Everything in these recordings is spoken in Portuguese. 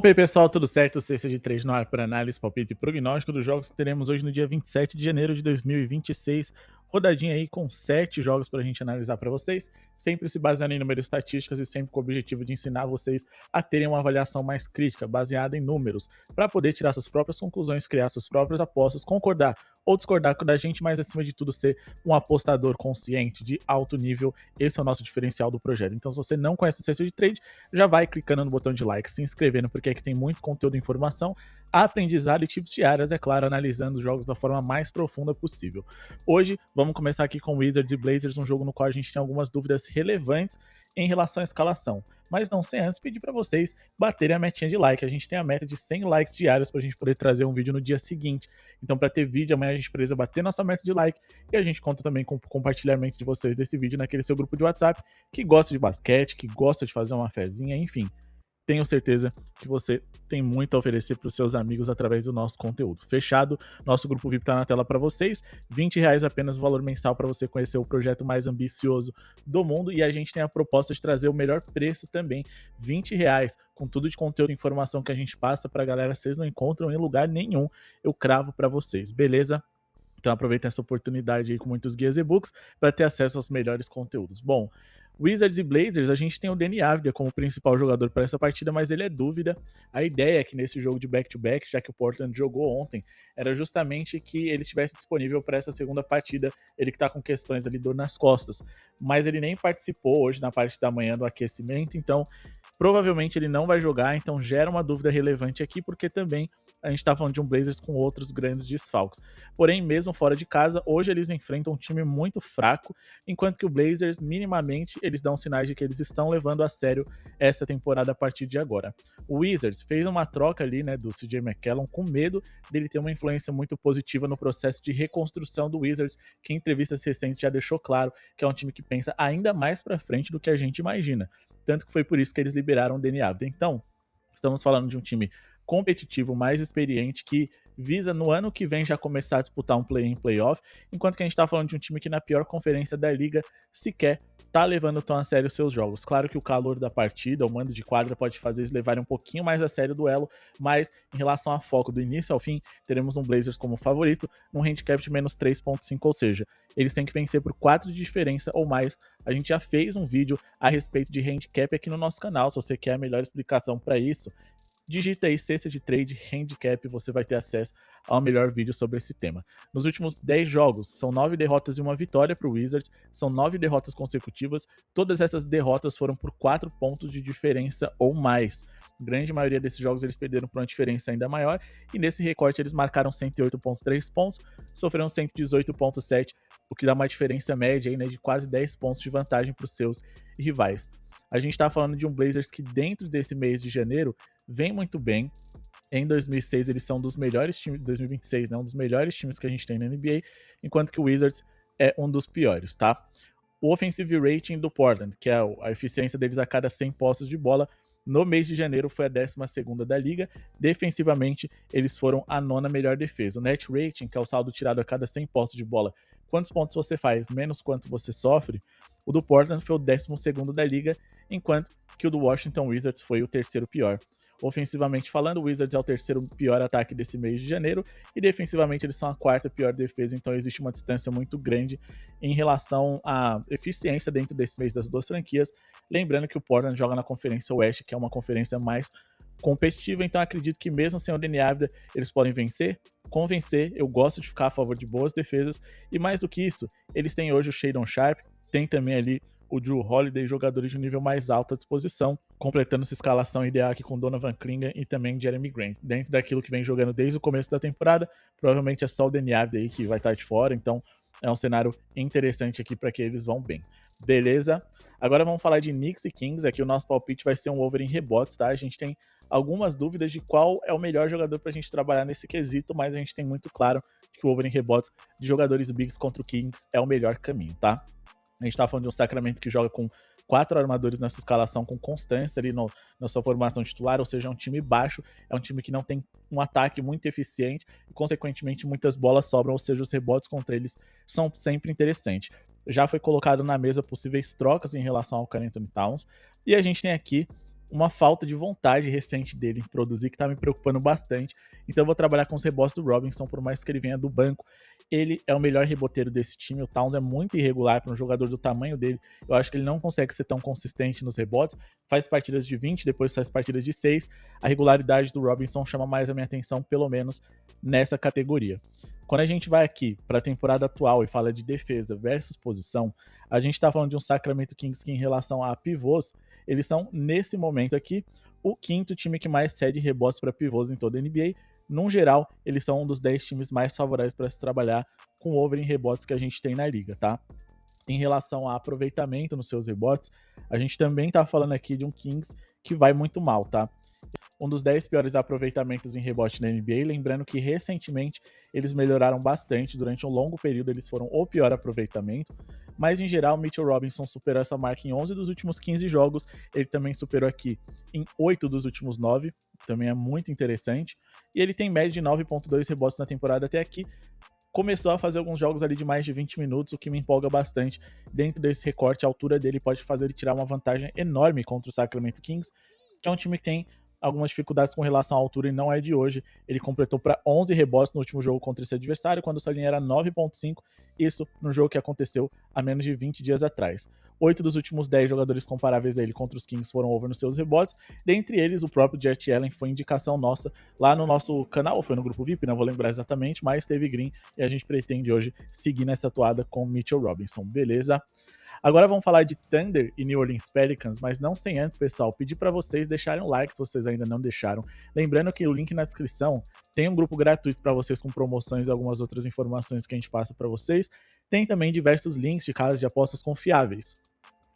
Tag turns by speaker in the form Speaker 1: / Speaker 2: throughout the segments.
Speaker 1: Opa aí pessoal, tudo certo? Sexta de 3 no ar para análise, palpite e prognóstico dos jogos que teremos hoje no dia 27 de janeiro de 2026. Rodadinha aí com 7 jogos para a gente analisar para vocês, sempre se baseando em números estatísticas e sempre com o objetivo de ensinar vocês a terem uma avaliação mais crítica, baseada em números, para poder tirar suas próprias conclusões, criar suas próprias apostas, concordar ou discordar com a da gente, mas acima de tudo ser um apostador consciente de alto nível. Esse é o nosso diferencial do projeto. Então se você não conhece o Sexta de Trade, já vai clicando no botão de like, se inscrevendo, porque aqui tem muito conteúdo e informação, aprendizado e tips diários, é claro, analisando os jogos da forma mais profunda possível. Hoje, vamos começar aqui com Wizards e Blazers, um jogo no qual a gente tem algumas dúvidas relevantes em relação à escalação. Mas não sem antes pedir para vocês baterem a metinha de like. A gente tem a meta de 100 likes diários para a gente poder trazer um vídeo no dia seguinte. Então, para ter vídeo, amanhã a gente precisa bater nossa meta de like e a gente conta também com o compartilhamento de vocês desse vídeo naquele seu grupo de WhatsApp que gosta de basquete, que gosta de fazer uma fezinha, enfim. Tenho certeza que você tem muito a oferecer para os seus amigos através do nosso conteúdo. Fechado? Nosso grupo VIP está na tela para vocês. R$20 apenas o valor mensal para você conhecer o projeto mais ambicioso do mundo. E a gente tem a proposta de trazer o melhor preço também. R$20, com tudo de conteúdo e informação que a gente passa para a galera. Vocês não encontram em lugar nenhum. Eu cravo para vocês, beleza? Então aproveita essa oportunidade aí com muitos guias e books para ter acesso aos melhores conteúdos. Bom, Wizards e Blazers, a gente tem o Deni Avdija como principal jogador para essa partida, mas ele é dúvida. A ideia é que nesse jogo de back-to-back, já que o Portland jogou ontem, era justamente que ele estivesse disponível para essa segunda partida, ele que está com questões ali, dor nas costas. Mas ele nem participou hoje na parte da manhã do aquecimento, então provavelmente ele não vai jogar, então gera uma dúvida relevante aqui, porque também a gente tá falando de um Blazers com outros grandes desfalques. Porém, mesmo fora de casa, hoje eles enfrentam um time muito fraco, enquanto que o Blazers, minimamente, eles dão sinais de que eles estão levando a sério essa temporada a partir de agora. O Wizards fez uma troca ali, né, do CJ McCollum, com medo dele ter uma influência muito positiva no processo de reconstrução do Wizards, que em entrevistas recentes já deixou claro que é um time que pensa ainda mais pra frente do que a gente imagina. Tanto que foi por isso que eles liberaram o Deni Avdija. Então, estamos falando de um time competitivo, mais experiente, que visa no ano que vem já começar a disputar um play-in, playoff, enquanto que a gente tá falando de um time que na pior conferência da liga sequer tá levando tão a sério os seus jogos. Claro que o calor da partida, o mando de quadra pode fazer eles levarem um pouquinho mais a sério o duelo, mas em relação a foco do início ao fim, teremos um Blazers como favorito, num handicap de menos 3.5, ou seja, eles têm que vencer por 4 de diferença ou mais. A gente já fez um vídeo a respeito de handicap aqui no nosso canal, se você quer a melhor explicação para isso, digita aí Sexta de Trade Handicap e você vai ter acesso ao melhor vídeo sobre esse tema. Nos últimos 10 jogos, são 9 derrotas e uma vitória para o Wizards, são 9 derrotas consecutivas, todas essas derrotas foram por 4 pontos de diferença ou mais. A grande maioria desses jogos eles perderam por uma diferença ainda maior, e nesse recorte eles marcaram 108.3 pontos, sofreram 118.7, o que dá uma diferença média aí, né, de quase 10 pontos de vantagem para os seus rivais. A gente está falando de um Blazers que dentro desse mês de janeiro vem muito bem. Em 2006 eles são um dos melhores times, 2026, né, um dos melhores times que a gente tem na NBA, enquanto que o Wizards é um dos piores, tá? O offensive rating do Portland, que é a eficiência deles a cada 100 posses de bola, no mês de janeiro foi a 12ª da liga. Defensivamente, eles foram a 9ª melhor defesa. O net rating, que é o saldo tirado a cada 100 posses de bola, quantos pontos você faz, menos quanto você sofre, o do Portland foi o 12º da liga, enquanto que o do Washington Wizards foi o 3º pior. Ofensivamente falando, o Wizards é o 3º pior ataque desse mês de janeiro, e defensivamente eles são a 4ª pior defesa, então existe uma distância muito grande em relação à eficiência dentro desse mês das duas franquias. Lembrando que o Portland joga na Conferência Oeste, que é uma conferência mais competitiva, então acredito que mesmo sem o Deni Avdija, eles podem vencer, convencer. Eu gosto de ficar a favor de boas defesas, e mais do que isso, eles têm hoje o Shadon Sharpe, tem também ali o Drew Holiday, jogadores de um nível mais alto à disposição, completando essa escalação ideal aqui com Donovan Clingan e também Jeremy Grant. Dentro daquilo que vem jogando desde o começo da temporada, provavelmente é só o Deni Avdija aí que vai estar de fora, então é um cenário interessante aqui para que eles vão bem. Beleza? Agora vamos falar de Knicks e Kings. Aqui o nosso palpite vai ser um over em rebotes, tá? A gente tem algumas dúvidas de qual é o melhor jogador para a gente trabalhar nesse quesito, mas a gente tem muito claro que o over em rebotes de jogadores bigs contra o Kings é o melhor caminho, tá? A gente tá falando de um Sacramento que joga com 4 armadores nessa escalação com constância ali na sua formação titular, ou seja, é um time baixo, é um time que não tem um ataque muito eficiente e, consequentemente, muitas bolas sobram, ou seja, os rebotes contra eles são sempre interessantes. Já foi colocado na mesa possíveis trocas em relação ao Karl Anthony Towns, e a gente tem aqui uma falta de vontade recente dele em produzir que tá me preocupando bastante. Então eu vou trabalhar com os rebotes do Robinson, por mais que ele venha do banco. Ele é o melhor reboteiro desse time. O Towns é muito irregular para um jogador do tamanho dele. Eu acho que ele não consegue ser tão consistente nos rebotes. Faz partidas de 20, depois faz partidas de 6. A regularidade do Robinson chama mais a minha atenção, pelo menos nessa categoria. Quando a gente vai aqui para a temporada atual e fala de defesa versus posição, a gente está falando de um Sacramento Kings que, em relação a pivôs, eles são, nesse momento aqui, o quinto time que mais cede rebotes para pivôs em toda a NBA. Num geral, eles são um dos 10 times mais favoráveis para se trabalhar com over em rebotes que a gente tem na liga, tá? Em relação a aproveitamento nos seus rebotes, a gente também tá falando aqui de um Kings que vai muito mal, tá? Um dos 10 piores aproveitamentos em rebote na NBA, lembrando que recentemente eles melhoraram bastante, durante um longo período eles foram o pior aproveitamento, mas em geral Mitchell Robinson superou essa marca em 11 dos últimos 15 jogos, ele também superou aqui em 8 dos últimos 9, também é muito interessante, e ele tem média de 9.2 rebotes na temporada até aqui. Começou a fazer alguns jogos ali de mais de 20 minutos, o que me empolga bastante. Dentro desse recorte, a altura dele pode fazer ele tirar uma vantagem enorme contra o Sacramento Kings, que é um time que tem algumas dificuldades com relação à altura e não é de hoje. Ele completou para 11 rebotes no último jogo contra esse adversário, quando essa linha era 9.5, isso no jogo que aconteceu há menos de 20 dias atrás. 8 dos últimos 10 jogadores comparáveis a ele contra os Kings foram over nos seus rebotes, dentre eles o próprio Jarrett Allen foi indicação nossa lá no nosso canal, ou foi no grupo VIP, não vou lembrar exatamente, mas teve green e a gente pretende hoje seguir nessa atuada com Mitchell Robinson, beleza? Agora vamos falar de Thunder e New Orleans Pelicans, mas não sem antes, pessoal, pedir para vocês deixarem um like se vocês ainda não deixaram. Lembrando que o link na descrição tem um grupo gratuito para vocês com promoções e algumas outras informações que a gente passa para vocês. Tem também diversos links de casas de apostas confiáveis,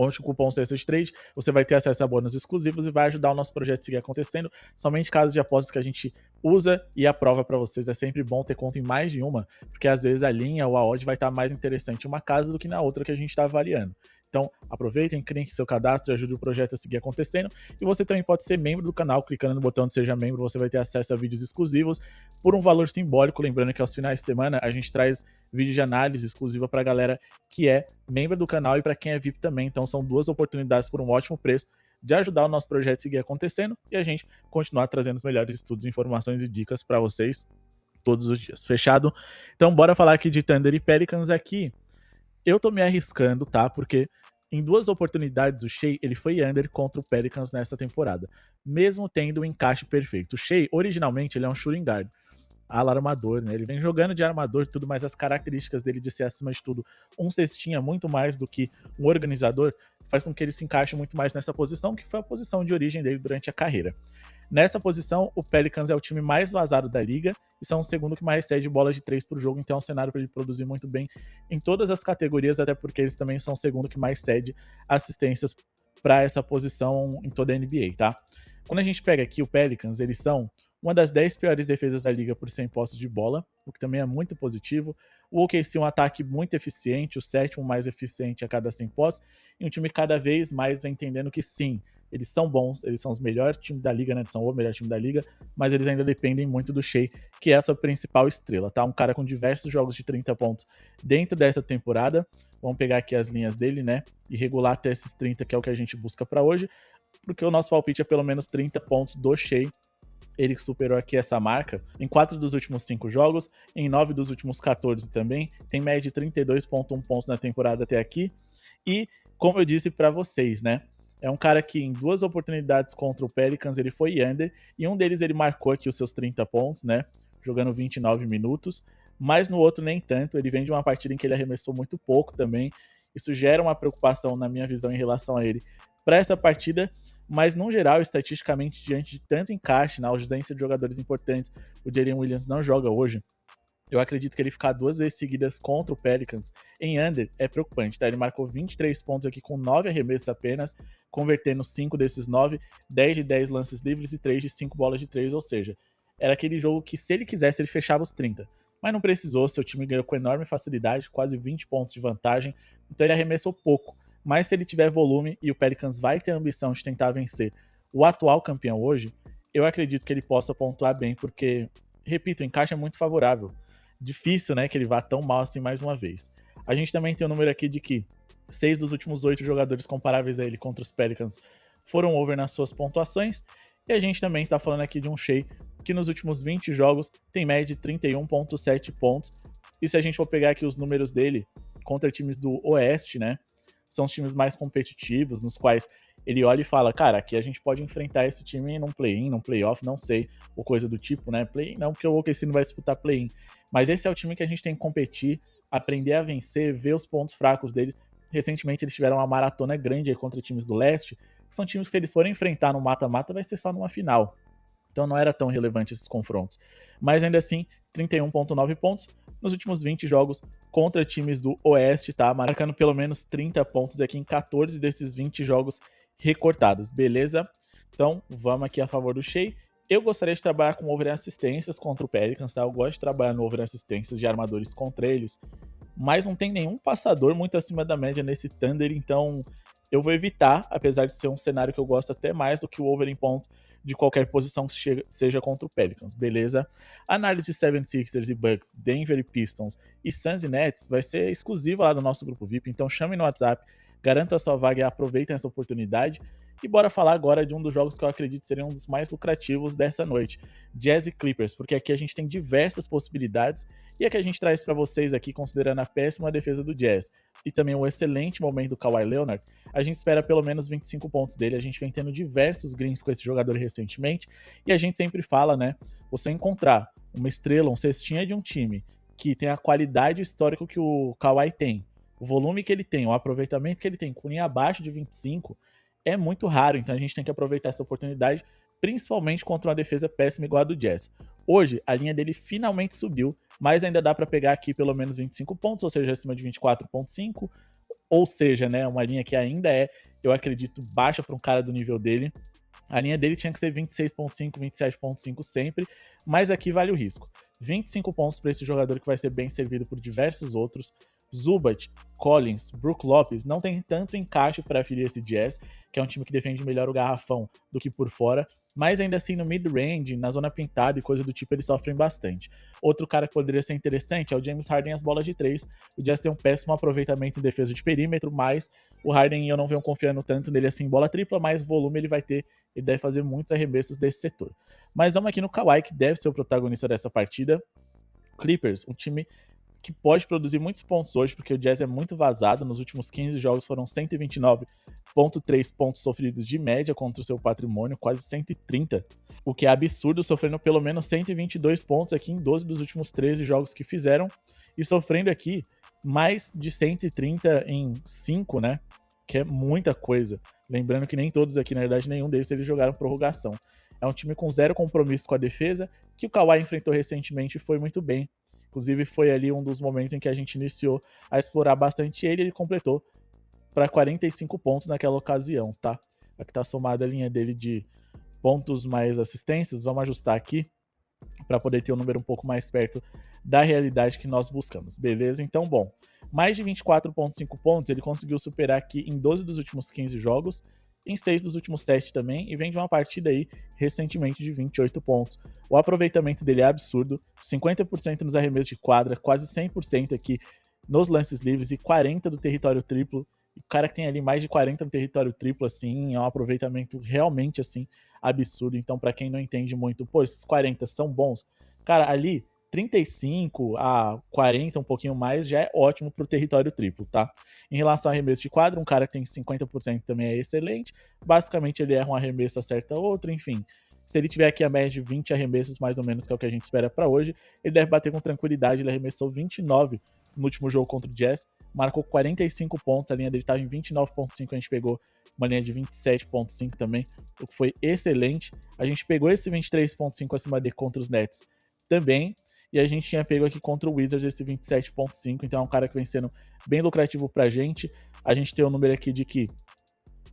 Speaker 1: onde o cupom Cesta de Trade você vai ter acesso a bônus exclusivos e vai ajudar o nosso projeto a seguir acontecendo. Somente casas de apostas que a gente usa e aprova para vocês. É sempre bom ter conta em mais de uma, porque às vezes a linha ou a odd vai estar mais interessante em uma casa do que na outra que a gente está avaliando. Então, aproveitem, criem seu cadastro e ajude o projeto a seguir acontecendo. E você também pode ser membro do canal, clicando no botão de Seja Membro, você vai ter acesso a vídeos exclusivos por um valor simbólico. Lembrando que aos finais de semana a gente traz vídeo de análise exclusiva para a galera que é membro do canal e para quem é VIP também. Então são duas oportunidades por um ótimo preço de ajudar o nosso projeto a seguir acontecendo e a gente continuar trazendo os melhores estudos, informações e dicas para vocês todos os dias. Fechado? Então bora falar aqui de Thunder e Pelicans aqui. Eu tô me arriscando, tá? Porque em duas oportunidades o Shai, ele foi under contra o Pelicans nessa temporada, mesmo tendo o encaixe perfeito. O Shai, originalmente, ele é um shooting guard, ala armador, né? Ele vem jogando de armador e tudo, mas as características dele de ser, acima de tudo, um cestinha muito mais do que um organizador, faz com que ele se encaixe muito mais nessa posição, que foi a posição de origem dele durante a carreira. Nessa posição, o Pelicans é o time mais vazado da liga e são o segundo que mais cede bolas de 3 por jogo, então é um cenário para ele produzir muito bem em todas as categorias, até porque eles também são o segundo que mais cede assistências para essa posição em toda a NBA, tá? Quando a gente pega aqui o Pelicans, eles são uma das 10 piores defesas da liga por 100 posses de bola, o que também é muito positivo. O OKC é um ataque muito eficiente, o sétimo mais eficiente a cada 100 posses, e um time cada vez mais vem entendendo que sim, eles são bons, eles são os melhores times da liga, né? Eles são o melhor time da liga, mas eles ainda dependem muito do Shai, que é a sua principal estrela, tá? Um cara com diversos jogos de 30 pontos dentro dessa temporada. Vamos pegar aqui as linhas dele, né? E regular até esses 30, que é o que a gente busca para hoje, porque o nosso palpite é pelo menos 30 pontos do Shai. Ele superou aqui essa marca em 4 dos últimos 5 jogos, em 9 dos últimos 14 também, tem média de 32.1 pontos na temporada até aqui, e como eu disse para vocês, né, é um cara que em duas oportunidades contra o Pelicans ele foi under, e um deles ele marcou aqui os seus 30 pontos, né, jogando 29 minutos, mas no outro nem tanto, ele vem de uma partida em que ele arremessou muito pouco também, isso gera uma preocupação na minha visão em relação a ele para essa partida, mas no geral, estatisticamente, diante de tanto encaixe na ausência de jogadores importantes, o Jalen Williams não joga hoje, eu acredito que ele ficar 2 vezes seguidas contra o Pelicans em under é preocupante, tá? Ele marcou 23 pontos aqui com 9 arremessos apenas, convertendo 5 desses 9, 10 de 10 lances livres e 3 de 5 bolas de 3, ou seja, era aquele jogo que se ele quisesse ele fechava os 30, mas não precisou, seu time ganhou com enorme facilidade, quase 20 pontos de vantagem, então ele arremessou pouco, mas se ele tiver volume e o Pelicans vai ter a ambição de tentar vencer o atual campeão hoje, eu acredito que ele possa pontuar bem, porque, repito, o encaixe é muito favorável. Difícil, né, que ele vá tão mal assim mais uma vez. A gente também tem o número aqui de que 6 dos últimos 8 jogadores comparáveis a ele contra os Pelicans foram over nas suas pontuações. E a gente também tá falando aqui de um Shai que nos últimos 20 jogos tem média de 31,7 pontos. E se a gente for pegar aqui os números dele contra times do Oeste, né? São os times mais competitivos, nos quais ele olha e fala, cara, aqui a gente pode enfrentar esse time num play-in, num play-off, não sei, ou coisa do tipo, né? Play-in não, porque o OKC não vai disputar play-in. Mas esse é o time que a gente tem que competir, aprender a vencer, ver os pontos fracos deles. Recentemente eles tiveram uma maratona grande aí contra times do Leste, que são times que se eles forem enfrentar no mata-mata vai ser só numa final. Então não era tão relevante esses confrontos. Mas ainda assim, 31,9 pontos nos últimos 20 jogos contra times do Oeste, tá? Marcando pelo menos 30 pontos aqui em 14 desses 20 jogos recortados, beleza? Então vamos aqui a favor do Shai. Eu gostaria de trabalhar com over assistências contra o Pelicans, tá? Eu gosto de trabalhar no over assistências de armadores contra eles, mas não tem nenhum passador muito acima da média nesse Thunder, então eu vou evitar, apesar de ser um cenário que eu gosto até mais do que o over em pontos de qualquer posição que seja contra o Pelicans, beleza? A análise de 76ers e Bucks, Denver e Pistons e Suns e Nets vai ser exclusiva lá do nosso grupo VIP, então chame no WhatsApp, garanta a sua vaga e aproveitem essa oportunidade. E bora falar agora de um dos jogos que eu acredito seriam um dos mais lucrativos dessa noite, Jazz e Clippers, porque aqui a gente tem diversas possibilidades e é que a gente traz para vocês aqui, considerando a péssima defesa do Jazz e também o excelente momento do Kawhi Leonard, a gente espera pelo menos 25 pontos dele. A gente vem tendo diversos greens com esse jogador recentemente e a gente sempre fala, né, você encontrar uma estrela, um cestinha de um time que tem a qualidade histórica que o Kawhi tem, o volume que ele tem, o aproveitamento que ele tem, com linha abaixo de 25, é muito raro, então a gente tem que aproveitar essa oportunidade, principalmente contra uma defesa péssima igual a do Jazz. Hoje, a linha dele finalmente subiu, mas ainda dá para pegar aqui pelo menos 25 pontos, ou seja, acima de 24,5, ou seja, né, uma linha que ainda é, eu acredito, baixa para um cara do nível dele. A linha dele tinha que ser 26,5, 27,5 sempre, mas aqui vale o risco. 25 pontos para esse jogador que vai ser bem servido por diversos outros. Zubat, Collins, Brook Lopes não tem tanto encaixe para ferir esse Jazz, que é um time que defende melhor o garrafão do que por fora, mas ainda assim no mid-range, na zona pintada e coisa do tipo, eles sofrem bastante. Outro cara que poderia ser interessante é o James Harden as bolas de 3. O Jazz tem um péssimo aproveitamento em defesa de perímetro, mas o Harden eu não venho confiando tanto nele assim em bola tripla, mas volume ele vai ter, ele deve fazer muitos arremessos desse setor. Mas vamos aqui no Kawhi, que deve ser o protagonista dessa partida. Clippers, um time que pode produzir muitos pontos hoje, porque o Jazz é muito vazado. Nos últimos 15 jogos foram 129,3 pontos sofridos de média contra o seu patrimônio, quase 130, o que é absurdo, sofrendo pelo menos 122 pontos aqui em 12 dos últimos 13 jogos que fizeram, e sofrendo aqui mais de 130 em 5, né? Que é muita coisa. Lembrando que nem todos aqui, na verdade, nenhum deles eles jogaram prorrogação. É um time com zero compromisso com a defesa, que o Kawhi enfrentou recentemente e foi muito bem. Inclusive, foi ali um dos momentos em que a gente iniciou a explorar bastante ele. Ele completou para 45 pontos naquela ocasião, tá? Aqui tá somada a linha dele de pontos mais assistências. Vamos ajustar aqui para poder ter um número um pouco mais perto da realidade que nós buscamos, beleza? Então, bom, mais de 24,5 pontos ele conseguiu superar aqui em 12 dos últimos 15 jogos, em 6 dos últimos 7 também, e vem de uma partida aí recentemente de 28 pontos. O aproveitamento dele é absurdo, 50% nos arremessos de quadra, quase 100% aqui nos lances livres e 40% do território triplo. E o cara que tem ali mais de 40% no território triplo, assim, é um aproveitamento realmente, assim, absurdo. Então, para quem não entende muito, pô, esses 40 são bons. Cara, ali 35 a 40, um pouquinho mais, já é ótimo pro território triplo, tá? Em relação a arremesso de quadra, um cara que tem 50% também é excelente. Basicamente, ele erra um arremesso, acerta outro, enfim. Se ele tiver aqui a média de 20 arremessos, mais ou menos, que é o que a gente espera para hoje, ele deve bater com tranquilidade. Ele arremessou 29 no último jogo contra o Jazz, marcou 45 pontos, a linha dele estava em 29,5, a gente pegou uma linha de 27,5 também, o que foi excelente. A gente pegou esse 23,5 acima de contra os Nets também, e a gente tinha pego aqui contra o Wizards esse 27,5, então é um cara que vem sendo bem lucrativo pra gente. A gente tem um número aqui de que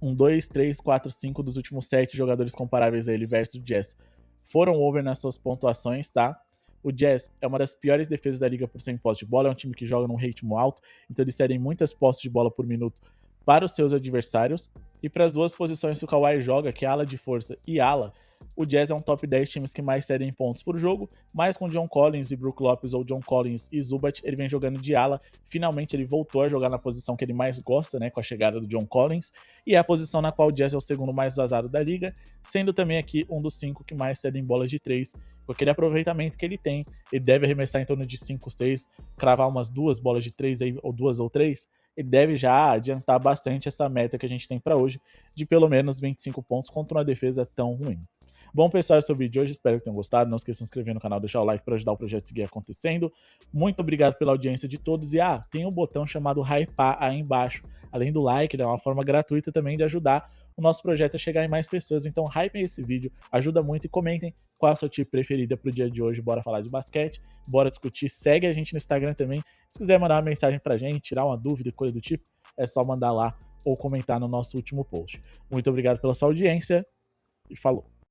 Speaker 1: 2, 3, 4, 5 dos últimos 7 jogadores comparáveis a ele versus o Jazz foram over nas suas pontuações, tá? O Jazz é uma das piores defesas da liga por 100 posses de bola, é um time que joga num ritmo alto, então eles cedem muitas posses de bola por minuto para os seus adversários, E para as duas posições que o Kawhi joga, que é ala de força e ala, o Jazz é um top 10 times que mais cedem pontos por jogo, mas com John Collins e Brook Lopes, ou John Collins e Zubac, ele vem jogando de ala. Finalmente ele voltou a jogar na posição que ele mais gosta, né, com a chegada do John Collins, e é a posição na qual o Jazz é o segundo mais vazado da liga, sendo também aqui um dos 5 que mais cedem bolas de 3, com aquele aproveitamento que ele tem. Ele deve arremessar em torno de 5, 6, cravar umas 2 bolas de 3 aí, ou 2 ou 3, ele deve já adiantar bastante essa meta que a gente tem para hoje, de pelo menos 25 pontos contra uma defesa tão ruim. Bom, pessoal, esse é o vídeo de hoje, espero que tenham gostado. Não esqueçam de se inscrever no canal, deixar o like para ajudar o projeto a seguir acontecendo. Muito obrigado pela audiência de todos. E tem um botão chamado Hypar aí embaixo. Além do like, é uma forma gratuita também de ajudar o nosso projeto a chegar em mais pessoas. Então, hypem esse vídeo, ajuda muito, e comentem qual é a sua time preferida pro dia de hoje. Bora falar de basquete, bora discutir. Segue a gente no Instagram também. Se quiser mandar uma mensagem pra gente, tirar uma dúvida, coisa do tipo, é só mandar lá ou comentar no nosso último post. Muito obrigado pela sua audiência e falou!